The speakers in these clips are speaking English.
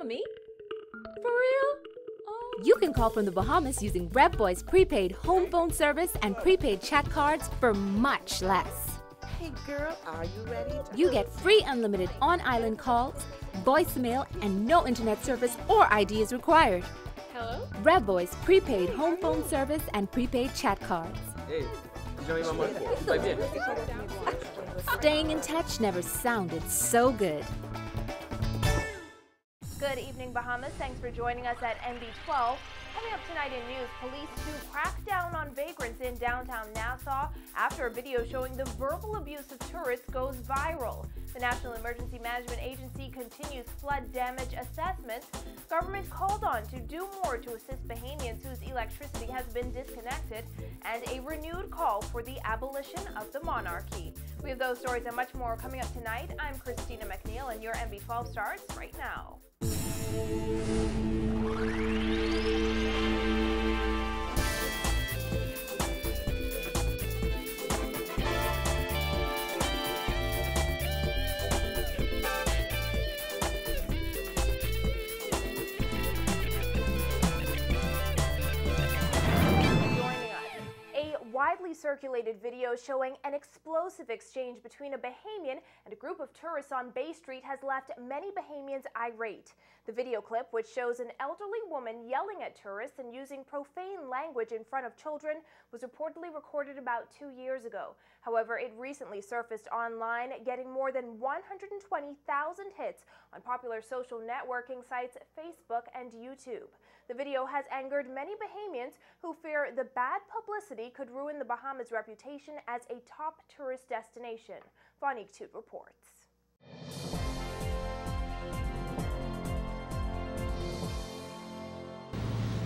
me? For real? Oh. You can call from the Bahamas using Rev Boy's prepaid home phone service and prepaid chat cards for much less. Hey girl, are you ready? You get free unlimited on-island calls, voicemail, and no internet service or ID is required. Hello? Rev Boy's prepaid home phone service and prepaid chat cards. Hey, Staying in touch never sounded so good. Good evening, Bahamas. Thanks for joining us at NB12. Coming up tonight in news, police to crack down on vagrants in downtown Nassau after a video showing the verbal abuse of tourists goes viral. The National Emergency Management Agency continues flood damage assessments. Government called on to do more to assist Bahamians whose electricity has been disconnected, and a renewed call for the abolition of the monarchy. We have those stories and much more coming up tonight. I'm Christina McNeil, and your NB12 starts right now. Widely circulated video showing an explosive exchange between a Bahamian and a group of tourists on Bay Street has left many Bahamians irate. The video clip, which shows an elderly woman yelling at tourists and using profane language in front of children, was reportedly recorded about 2 years ago. However, it recently surfaced online, getting more than 120,000 hits on popular social networking sites Facebook and YouTube. The video has angered many Bahamians who fear the bad publicity could ruin the Bahamas' reputation as a top tourist destination. Fanique Toot reports.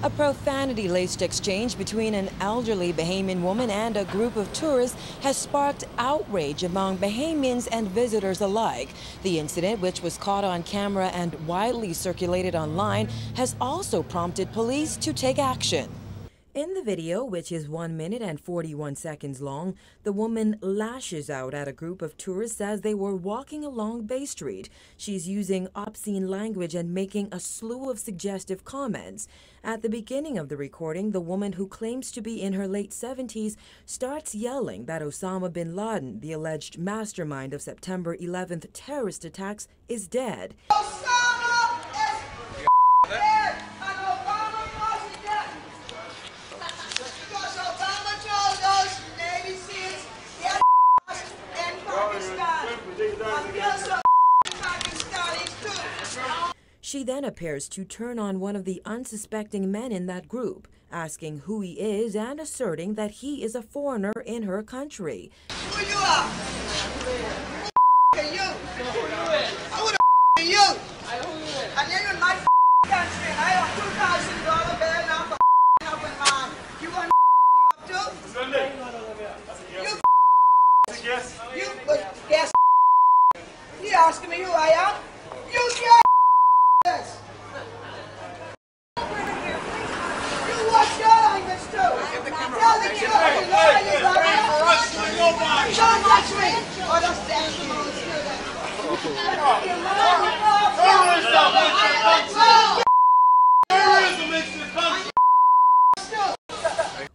A profanity-laced exchange between an elderly Bahamian woman and a group of tourists has sparked outrage among Bahamians and visitors alike. The incident, which was caught on camera and widely circulated online, has also prompted police to take action. In the video, which is 1 minute and 41 seconds long, the woman lashes out at a group of tourists as they were walking along Bay Street. She's using obscene language and making a slew of suggestive comments. At the beginning of the recording, the woman, who claims to be in her late 70s, starts yelling that Osama bin Laden, the alleged mastermind of September 11th terrorist attacks, is dead. Osama is dead! She then appears to turn on one of the unsuspecting men in that group, asking who he is and asserting that he is a foreigner in her country. Who you are? Who are you? Who the you? I live in my country and I have $2,000 bill now for helping mom. You want to You guess. You asking me who I am? You guess. Yes. You watch your language too. Tell the truth. Don't touch me. Or just dance the most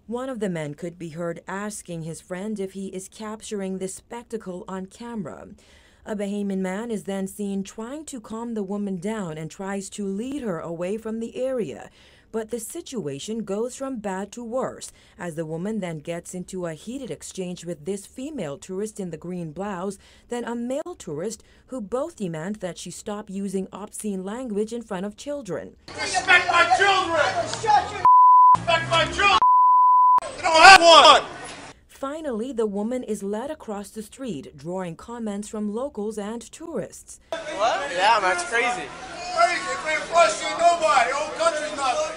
One of the men could be heard asking his friend if he is capturing this spectacle on camera. A Bahamian man is then seen trying to calm the woman down and tries to lead her away from the area. But the situation goes from bad to worse, as the woman then gets into a heated exchange with this female tourist in the green blouse, then a male tourist, who both demand that she stop using obscene language in front of children. Respect my children! Respect my children! You don't have one! Finally, the woman is led across the street, drawing comments from locals and tourists. What? Yeah, man, it's crazy. Crazy, it ain't question nobody, whole country's nothing.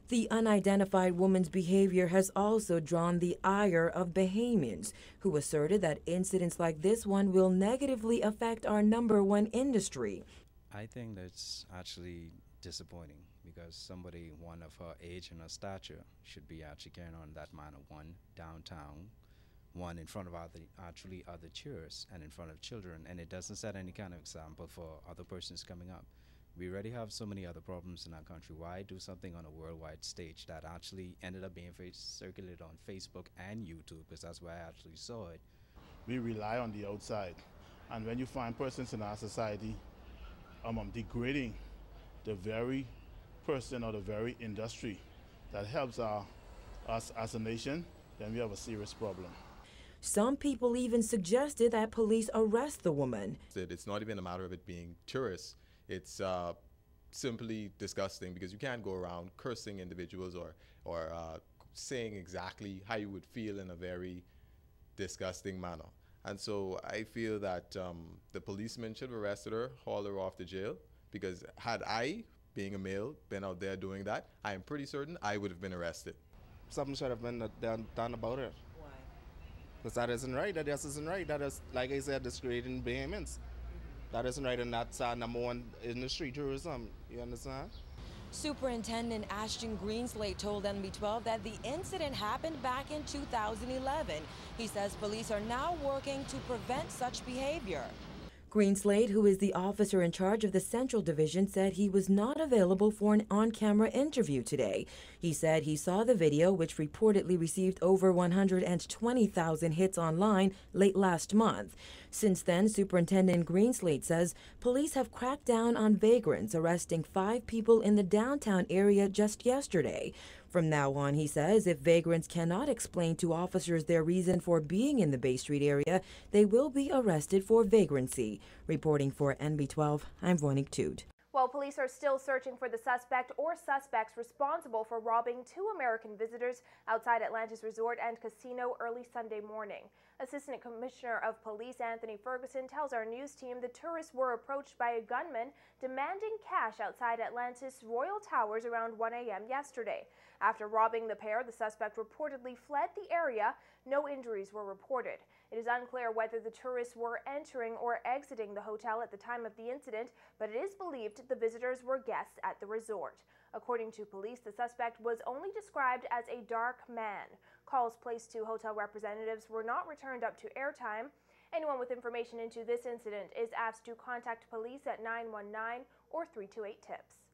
The unidentified woman's behavior has also drawn the ire of Bahamians, who asserted that incidents like this one will negatively affect our #1 industry. I think that's actually disappointing, because somebody one of her age and her stature should be actually carrying on that manner, one downtown, one in front of other tourists and in front of children, and it doesn't set any kind of example for other persons coming up. We already have so many other problems in our country. Why do something on a worldwide stage that actually ended up being circulated on Facebook and YouTube, because that's where I actually saw it. We rely on the outside. And when you find persons in our society degrading the very person or the very industry that helps us as a nation, then we have a serious problem. Some people even suggested that police arrest the woman. It's not even a matter of it being tourists. It's simply disgusting because you can't go around cursing individuals or saying exactly how you would feel in a very disgusting manner. And so I feel that the policeman should have arrested her, hauled her off to jail, because had I, being a male, been out there doing that, I am pretty certain I would have been arrested. Something should have been done about it. Why? Because that isn't right. That just isn't right. That is, like I said, discrediting Bahamians. That isn't right, and that's number one in the street tourism. You understand? Superintendent Ashton Greenslade told NB12 that the incident happened back in 2011. He says police are now working to prevent such behavior. Greenslade, who is the officer in charge of the Central Division, said he was not available for an on-camera interview today. He said he saw the video, which reportedly received over 120,000 hits online late last month. Since then, Superintendent Greenslade says police have cracked down on vagrants, arresting 5 people in the downtown area just yesterday. From now on, he says, if vagrants cannot explain to officers their reason for being in the Bay Street area, they will be arrested for vagrancy. Reporting for NB12, I'm Vonik Tood. While police are still searching for the suspect or suspects responsible for robbing 2 American visitors outside Atlantis Resort and Casino early Sunday morning. Assistant Commissioner of Police Anthony Ferguson tells our news team the tourists were approached by a gunman demanding cash outside Atlantis Royal Towers around 1 a.m. yesterday. After robbing the pair, the suspect reportedly fled the area. No injuries were reported. It is unclear whether the tourists were entering or exiting the hotel at the time of the incident, but it is believed the visitors were guests at the resort. According to police, the suspect was only described as a dark man. Calls placed to hotel representatives were not returned up to airtime. Anyone with information into this incident is asked to contact police at 919 or 328-TIPS.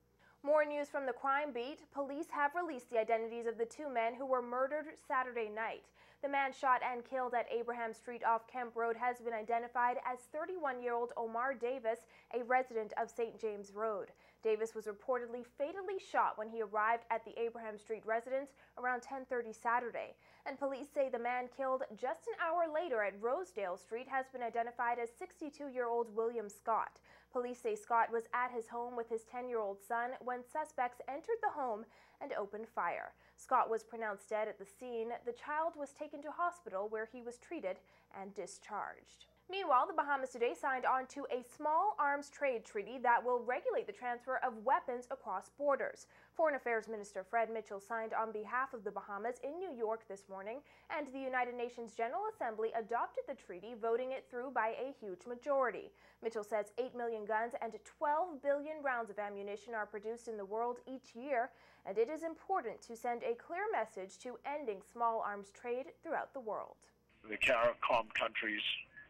More news from the crime beat. Police have released the identities of the 2 men who were murdered Saturday night. The man shot and killed at Abraham Street off Kemp Road has been identified as 31-year-old Omar Davis, a resident of St. James Road. Davis was reportedly fatally shot when he arrived at the Abraham Street residence around 10:30 Saturday. And police say the man killed just an hour later at Rosedale Street has been identified as 62-year-old William Scott. Police say Scott was at his home with his 10-year-old son when suspects entered the home and opened fire. Scott was pronounced dead at the scene. The child was taken to hospital where he was treated and discharged. Meanwhile, the Bahamas today signed on to a small arms trade treaty that will regulate the transfer of weapons across borders. Foreign Affairs Minister Fred Mitchell signed on behalf of the Bahamas in New York this morning, and the United Nations General Assembly adopted the treaty, voting it through by a huge majority. Mitchell says 8 million guns and 12 billion rounds of ammunition are produced in the world each year, and it is important to send a clear message to ending small arms trade throughout the world. The CARICOM countries,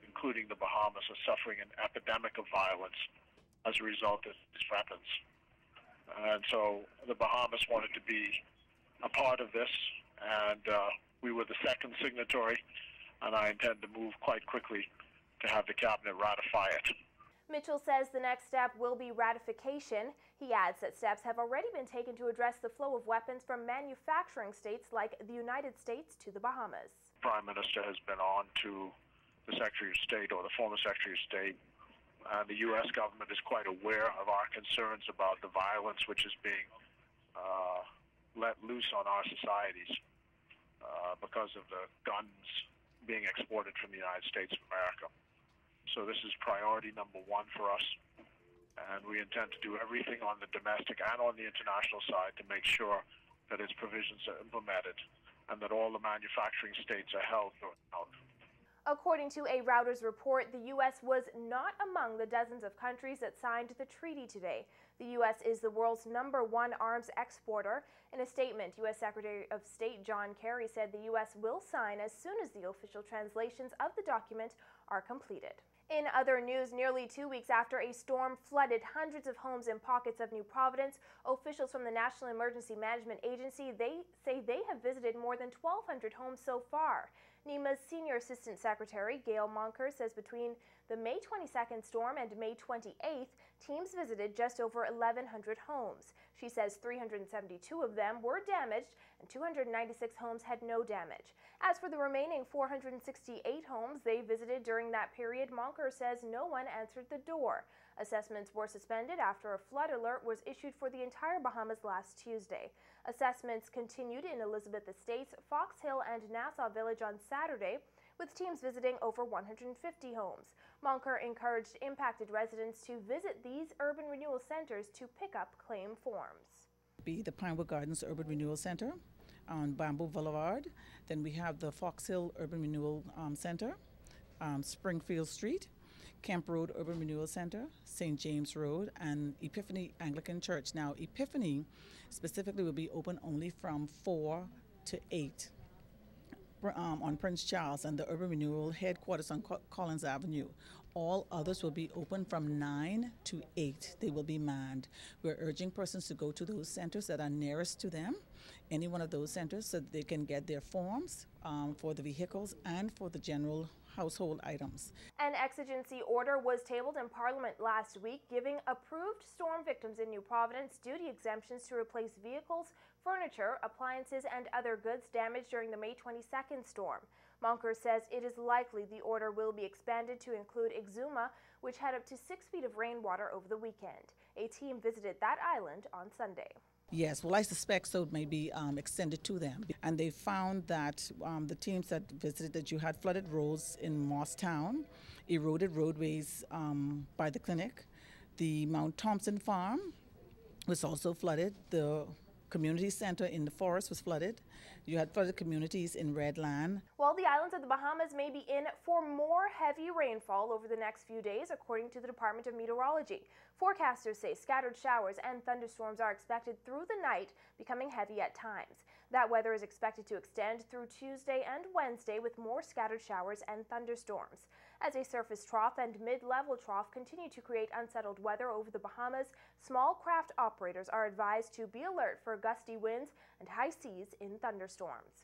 including the Bahamas, are suffering an epidemic of violence as a result of these weapons. And so the Bahamas wanted to be a part of this, and we were the second signatory, and I intend to move quite quickly to have the Cabinet ratify it. Mitchell says the next step will be ratification. He adds that steps have already been taken to address the flow of weapons from manufacturing states like the United States to the Bahamas. The Prime Minister has been on to the Secretary of State or the former Secretary of State, and the U.S. government is quite aware of our concerns about the violence which is being let loose on our societies because of the guns being exported from the United States of America. So this is priority number 1 for us, and we intend to do everything on the domestic and on the international side to make sure that its provisions are implemented and that all the manufacturing states are held to account. According to a Reuters report, the U.S. was not among the dozens of countries that signed the treaty today. The U.S. is the world's #1 arms exporter. In a statement, U.S. Secretary of State John Kerry said the U.S. will sign as soon as the official translations of the document are completed. In other news, nearly 2 weeks after a storm flooded hundreds of homes in pockets of New Providence, officials from the National Emergency Management Agency, they say they have visited more than 1,200 homes so far. NEMA's Senior Assistant Secretary, Gail Monker, says between the May 22nd storm and May 28th, teams visited just over 1,100 homes. She says 372 of them were damaged and 296 homes had no damage. As for the remaining 468 homes they visited during that period, Monker says no one answered the door. Assessments were suspended after a flood alert was issued for the entire Bahamas last Tuesday. Assessments continued in Elizabeth Estates, Fox Hill, and Nassau Village on Saturday, with teams visiting over 150 homes. Monker encouraged impacted residents to visit these urban renewal centers to pick up claim forms. The Pinewood Gardens Urban Renewal Center on Bamboo Boulevard. Then we have the Fox Hill Urban Renewal Center, Springfield Street, Kemp Road Urban Renewal Center, St. James Road, and Epiphany Anglican Church. Now, Epiphany specifically will be open only from 4 to 8 on Prince Charles and the Urban Renewal headquarters on Collins Avenue. All others will be open from 9 to 8. They will be manned. We're urging persons to go to those centers that are nearest to them, any one of those centers, so that they can get their forms for the vehicles and for the general household items. An exigency order was tabled in Parliament last week, giving approved storm victims in New Providence duty exemptions to replace vehicles, furniture, appliances, and other goods damaged during the May 22nd storm. Monker says it is likely the order will be expanded to include Exuma, which had up to 6 feet of rainwater over the weekend. A team visited that island on Sunday. Yes, well, I suspect so it may be extended to them. And they found that the teams that visited that you had flooded roads in Morstown, eroded roadways by the clinic. The Mount Thompson farm was also flooded. The community center in the forest was flooded. You had flooded communities in Redland. Well, the islands of the Bahamas may be in for more heavy rainfall over the next few days, according to the Department of Meteorology. Forecasters say scattered showers and thunderstorms are expected through the night, becoming heavy at times. That weather is expected to extend through Tuesday and Wednesday with more scattered showers and thunderstorms. As a surface trough and mid-level trough continue to create unsettled weather over the Bahamas, small craft operators are advised to be alert for gusty winds and high seas in thunderstorms.